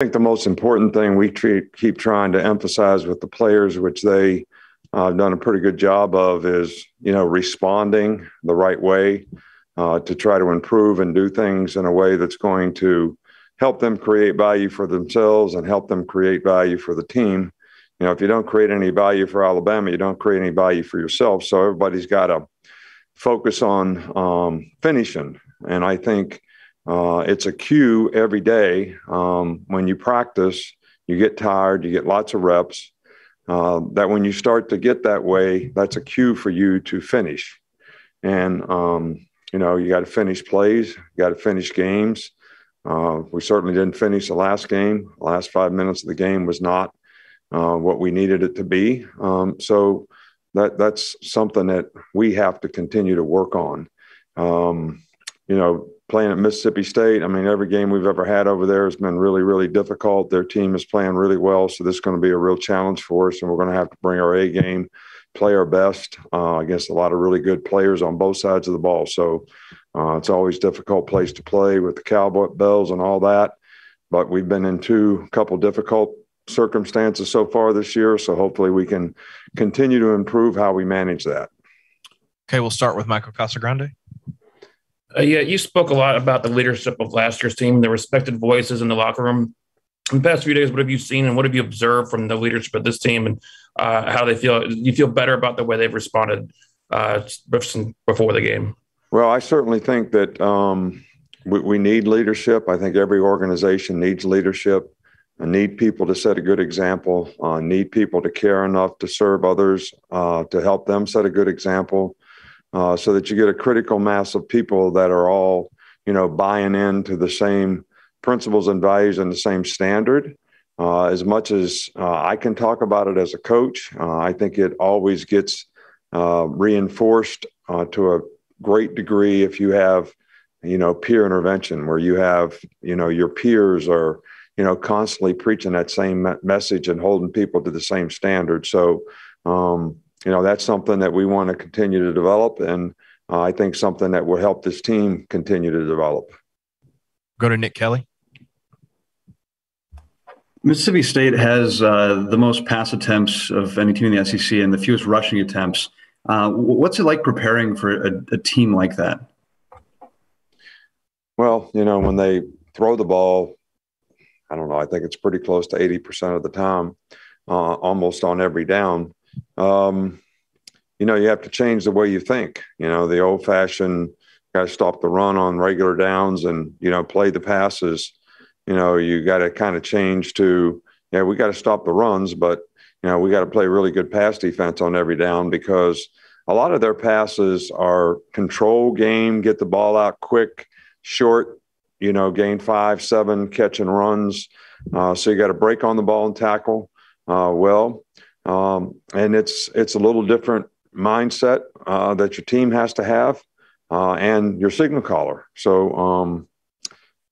I think the most important thing we keep trying to emphasize with the players, which they have done a pretty good job of, is, responding the right way to try to improve and do things in a way that's going to help them create value for themselves and help them create value for the team. If you don't create any value for Alabama, you don't create any value for yourself. So everybody's got to focus on finishing. And I think it's a cue every day. When you practice, you get tired, you get lots of reps. That when you start to get that way, that's a cue for you to finish. And, you got to finish plays, you got to finish games. We certainly didn't finish the last game. The last 5 minutes of the game was not what we needed it to be. So that's something that we have to continue to work on. Playing at Mississippi State, every game we've ever had over there has been really, really difficult. Their team is playing really well, so this is going to be a real challenge for us, and we're going to have to bring our A game, play our best against a lot of really good players on both sides of the ball. So it's always a difficult place to play with the cowboy bells and all that, but we've been in a couple difficult circumstances so far this year, so hopefully we can continue to improve how we manage that. Okay, we'll start with Michael Casagrande. You spoke a lot about the leadership of last year's team, the respected voices in the locker room. In the past few days, what have you seen and what have you observed from the leadership of this team and how they feel? Do you feel better about the way they've responded before the game? Well, I certainly think that we need leadership. I think every organization needs leadership. I need people to set a good example, need people to care enough to serve others, to help them set a good example. So that you get a critical mass of people that are all, buying into the same principles and values and the same standard. As much as I can talk about it as a coach, I think it always gets reinforced to a great degree if you have, peer intervention where you have, your peers are, constantly preaching that same message and holding people to the same standard. So, that's something that we want to continue to develop, and I think something that will help this team continue to develop. Go to Nick Kelly. Mississippi State has the most pass attempts of any team in the SEC and the fewest rushing attempts. What's it like preparing for a team like that? Well, when they throw the ball, I don't know, I think it's pretty close to 80% of the time, almost on every down. You have to change the way you think. The old-fashioned got to stop the run on regular downs and, play the passes. You got to kind of change to, we got to stop the runs, but, we got to play really good pass defense on every down because a lot of their passes are control game, get the ball out quick, short, gain 5, 7 catch and runs. So you got to break on the ball and tackle well. And it's a little different mindset that your team has to have and your signal caller. So,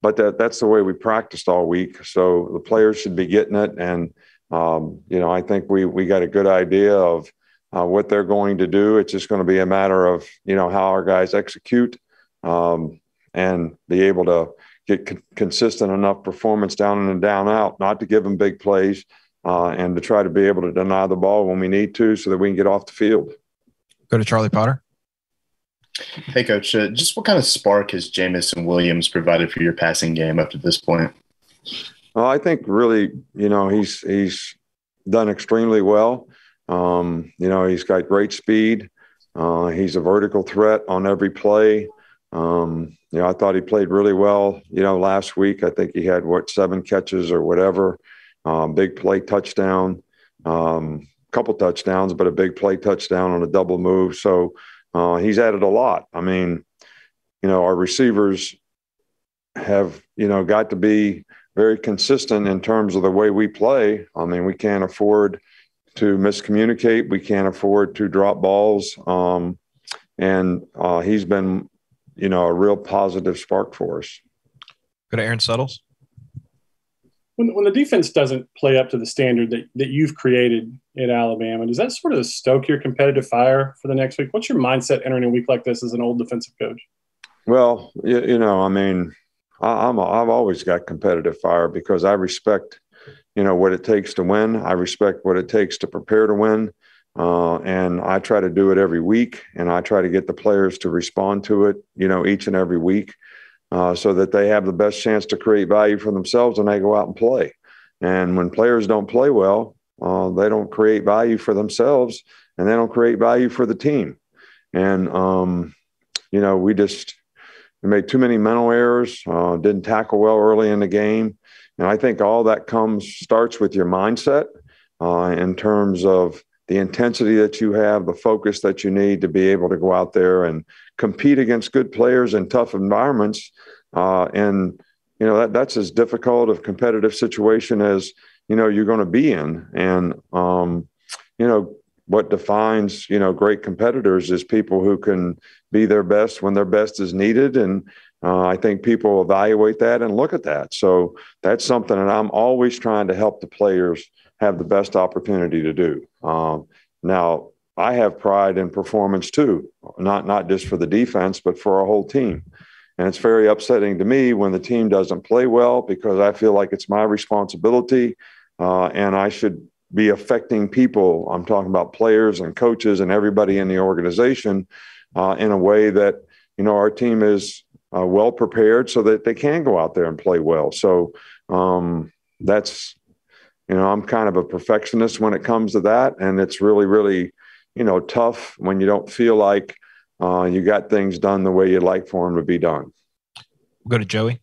but that's the way we practiced all week. So the players should be getting it. And, I think we got a good idea of what they're going to do. It's just going to be a matter of, how our guys execute and be able to get consistent enough performance down in and down out, not to give them big plays. And to try to be able to deny the ball when we need to so that we can get off the field. Go to Charlie Potter. Hey, Coach. Just what kind of spark has Jameson Williams provided for your passing game up to this point? Well, I think really, he's done extremely well. He's got great speed. He's a vertical threat on every play. I thought he played really well, last week. I think he had, 7 catches or whatever. Big play touchdown, couple touchdowns, but a big play touchdown on a double move. So he's added a lot. Our receivers have, got to be very consistent in terms of the way we play. We can't afford to miscommunicate. We can't afford to drop balls. And he's been, a real positive spark for us. Go to Aaron Suttles. When the defense doesn't play up to the standard that you've created at Alabama, does that sort of stoke your competitive fire for the next week? What's your mindset entering a week like this as an old defensive coach? Well, I've always got competitive fire because I respect, what it takes to win. I respect what it takes to prepare to win. And I try to do it every week, and I try to get the players to respond to it, each and every week, so that they have the best chance to create value for themselves when they go out and play. And when players don't play well, they don't create value for themselves, and they don't create value for the team. And, we made too many mental errors, didn't tackle well early in the game. And I think all that starts with your mindset in terms of the intensity that you have, the focus that you need to be able to go out there and compete against good players in tough environments. That's as difficult of competitive situation as, you're going to be in. And, what defines, great competitors is people who can be their best when their best is needed. And I think people evaluate that and look at that. So that's something that I'm always trying to help the players have the best opportunity to do. Now, I have pride in performance too, not just for the defense, but for our whole team. And it's very upsetting to me when the team doesn't play well, because I feel like it's my responsibility and I should be affecting people. I'm talking about players and coaches and everybody in the organization in a way that, our team is well prepared so that they can go out there and play well. So that's, I'm kind of a perfectionist when it comes to that. And it's really, really, tough when you don't feel like you got things done the way you'd like for them to be done. We'll go to Joey.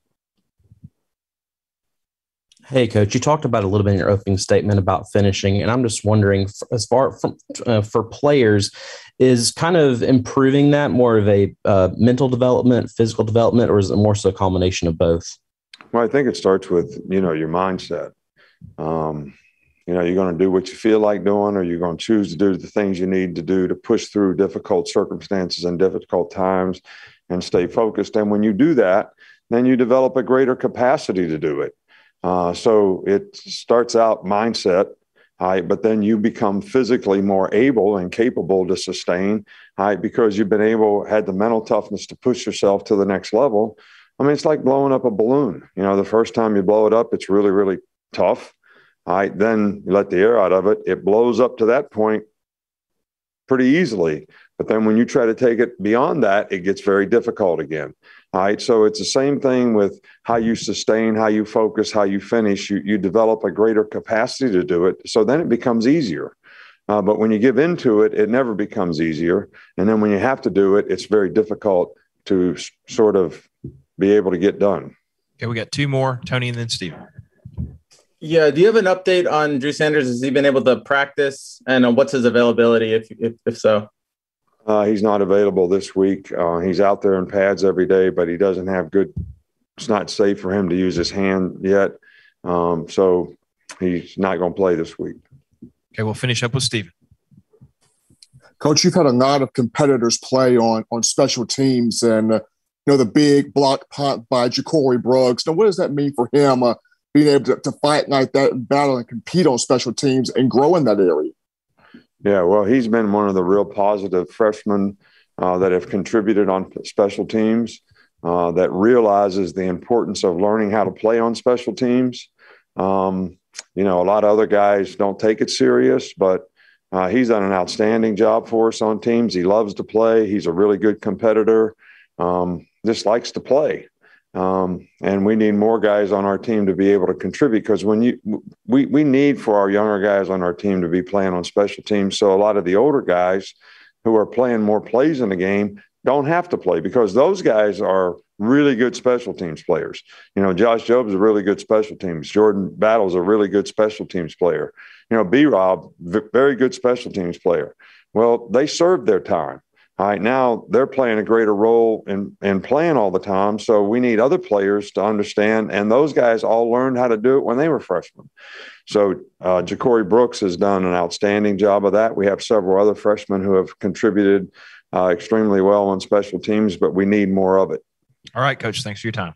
Hey, Coach, you talked about a little bit in your opening statement about finishing, and I'm just wondering, as far from for players, is kind of improving that more of a mental development, physical development, or is it more so a combination of both? Well, I think it starts with, your mindset. You're going to do what you feel like doing, or you're going to choose to do the things you need to do to push through difficult circumstances and difficult times and stay focused. And when you do that, then you develop a greater capacity to do it. So it starts out mindset, but then you become physically more able and capable to sustain, because you've had the mental toughness to push yourself to the next level. I mean, it's like blowing up a balloon. The first time you blow it up, it's really, really tough. Then you let the air out of it. It blows up to that point pretty easily. But then when you try to take it beyond that, it gets very difficult again. So it's the same thing with how you sustain, how you focus, how you finish. You develop a greater capacity to do it. So then it becomes easier. But when you give into it, it never becomes easier. And then when you have to do it, it's very difficult to sort of be able to get done. Okay, we got two more, Tony and then Steven. Yeah. Do you have an update on Drew Sanders? Has he been able to practice, and what's his availability if so? He's not available this week. He's out there in pads every day, but he doesn't have it's not safe for him to use his hand yet. So he's not going to play this week. Okay, we'll finish up with Steven. Coach, you've had a lot of competitors play on special teams, and the big block punt by Ja'Cory Brooks. Now, what does that mean for him being able to fight like that and battle and compete on special teams and grow in that area? Yeah, well, he's been one of the real positive freshmen that have contributed on special teams, that realizes the importance of learning how to play on special teams. A lot of other guys don't take it serious, but he's done an outstanding job for us on teams. He loves to play. He's a really good competitor, just likes to play. And we need more guys on our team to be able to contribute, because we need for our younger guys on our team to be playing on special teams. So a lot of the older guys who are playing more plays in the game don't have to play, because those guys are really good special teams players. Josh Job's a really good special teams. Jordan Battle's a really good special teams player. B-Rob, very good special teams player. Well, they served their time. All right, now they're playing a greater role in playing all the time. So we need other players to understand, and those guys all learned how to do it when they were freshmen. So Ja'Cory Brooks has done an outstanding job of that. We have several other freshmen who have contributed extremely well on special teams, but we need more of it. All right, Coach, thanks for your time.